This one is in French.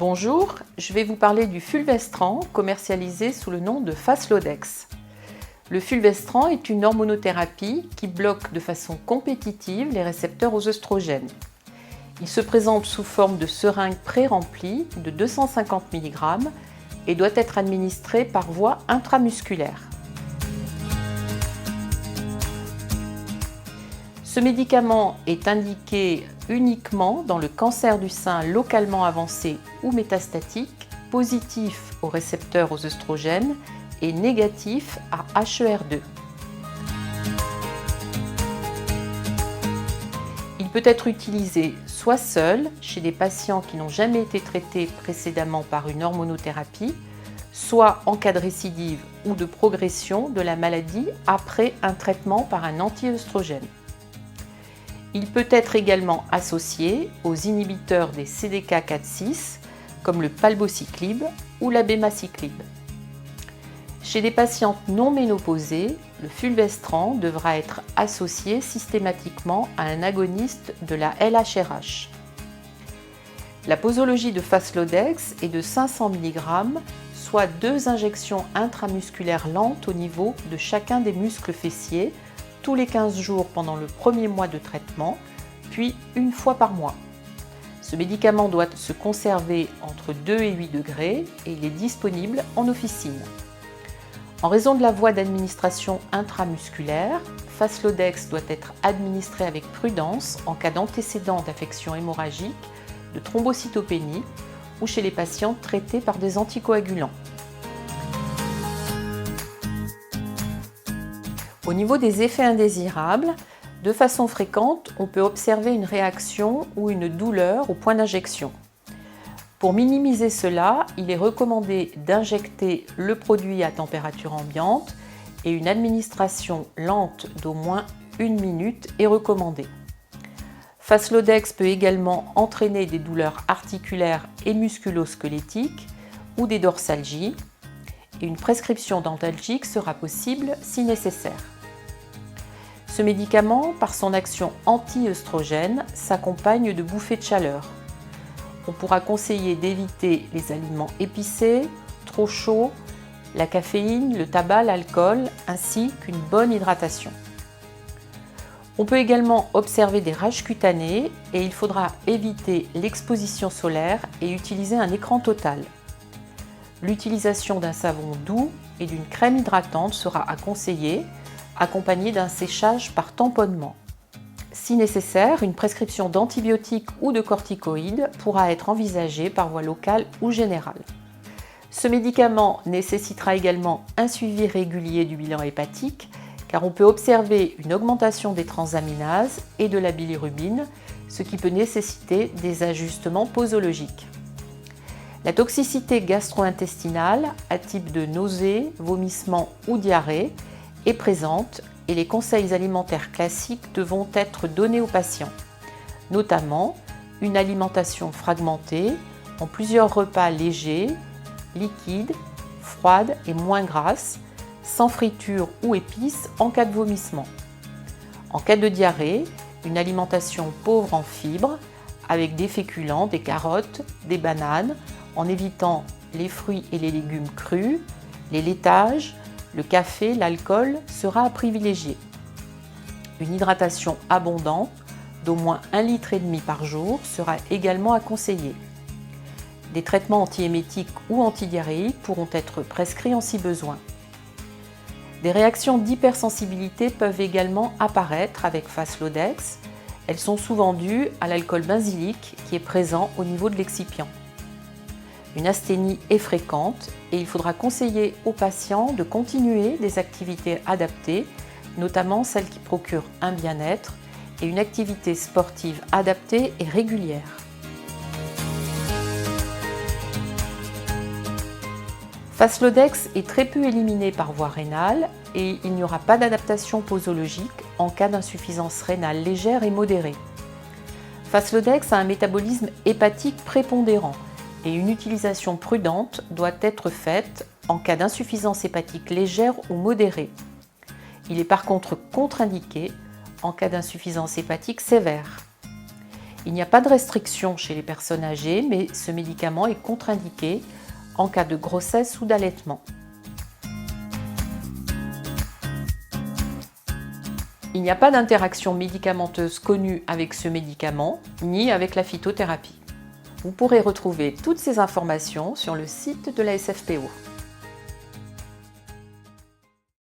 Bonjour, je vais vous parler du fulvestrant commercialisé sous le nom de Faslodex. Le fulvestrant est une hormonothérapie qui bloque de façon compétitive les récepteurs aux œstrogènes. Il se présente sous forme de seringue pré-remplie de 250 mg et doit être administré par voie intramusculaire. Ce médicament est indiqué uniquement dans le cancer du sein localement avancé ou métastatique, positif aux récepteurs aux œstrogènes et négatif à HER2. Il peut être utilisé soit seul, chez des patients qui n'ont jamais été traités précédemment par une hormonothérapie, soit en cas de récidive ou de progression de la maladie après un traitement par un anti-œstrogène. Il peut être également associé aux inhibiteurs des CDK4/6 comme le palbociclib ou l'abemaciclib. Chez des patientes non ménopausées, le fulvestrant devra être associé systématiquement à un agoniste de la LHRH. La posologie de Faslodex est de 500 mg, soit 2 injections intramusculaires lentes au niveau de chacun des muscles fessiers, tous les 15 jours pendant le premier mois de traitement, puis une fois par mois. Ce médicament doit se conserver entre 2 et 8 degrés et il est disponible en officine. En raison de la voie d'administration intramusculaire, Faslodex doit être administré avec prudence en cas d'antécédent d'affection hémorragique, de thrombocytopénie ou chez les patients traités par des anticoagulants. Au niveau des effets indésirables, de façon fréquente, on peut observer une réaction ou une douleur au point d'injection. Pour minimiser cela, il est recommandé d'injecter le produit à température ambiante et une administration lente d'au moins 1 minute est recommandée. Faslodex peut également entraîner des douleurs articulaires et musculo-squelettiques ou des dorsalgies, et une prescription d'antalgique sera possible si nécessaire. Ce médicament, par son action anti-œstrogène, s'accompagne de bouffées de chaleur. On pourra conseiller d'éviter les aliments épicés, trop chauds, la caféine, le tabac, l'alcool, ainsi qu'une bonne hydratation. On peut également observer des rages cutanées et il faudra éviter l'exposition solaire et utiliser un écran total. L'utilisation d'un savon doux et d'une crème hydratante sera à conseiller, accompagnée d'un séchage par tamponnement. Si nécessaire, une prescription d'antibiotiques ou de corticoïdes pourra être envisagée par voie locale ou générale. Ce médicament nécessitera également un suivi régulier du bilan hépatique, car on peut observer une augmentation des transaminases et de la bilirubine, ce qui peut nécessiter des ajustements posologiques. La toxicité gastro-intestinale, à type de nausées, vomissements ou diarrhée, est présente et les conseils alimentaires classiques devront être donnés aux patients, notamment une alimentation fragmentée en plusieurs repas légers, liquides, froides et moins grasses, sans friture ou épices en cas de vomissement. En cas de diarrhée, une alimentation pauvre en fibres, avec des féculents, des carottes, des bananes, en évitant les fruits et les légumes crus, les laitages, le café, l'alcool sera à privilégier. Une hydratation abondante d'au moins 1,5 litre par jour sera également à conseiller. Des traitements antiémétiques ou antidiarrhéiques pourront être prescrits en si besoin. Des réactions d'hypersensibilité peuvent également apparaître avec Faslodex. Elles sont souvent dues à l'alcool benzylique qui est présent au niveau de l'excipient. Une asthénie est fréquente et il faudra conseiller aux patients de continuer des activités adaptées, notamment celles qui procurent un bien-être et une activité sportive adaptée et régulière. Faslodex est très peu éliminé par voie rénale et il n'y aura pas d'adaptation posologique en cas d'insuffisance rénale légère et modérée. Faslodex a un métabolisme hépatique prépondérant et une utilisation prudente doit être faite en cas d'insuffisance hépatique légère ou modérée. Il est par contre contre-indiqué en cas d'insuffisance hépatique sévère. Il n'y a pas de restriction chez les personnes âgées, mais ce médicament est contre-indiqué en cas de grossesse ou d'allaitement. Il n'y a pas d'interaction médicamenteuse connue avec ce médicament, ni avec la phytothérapie. Vous pourrez retrouver toutes ces informations sur le site de la SFPO.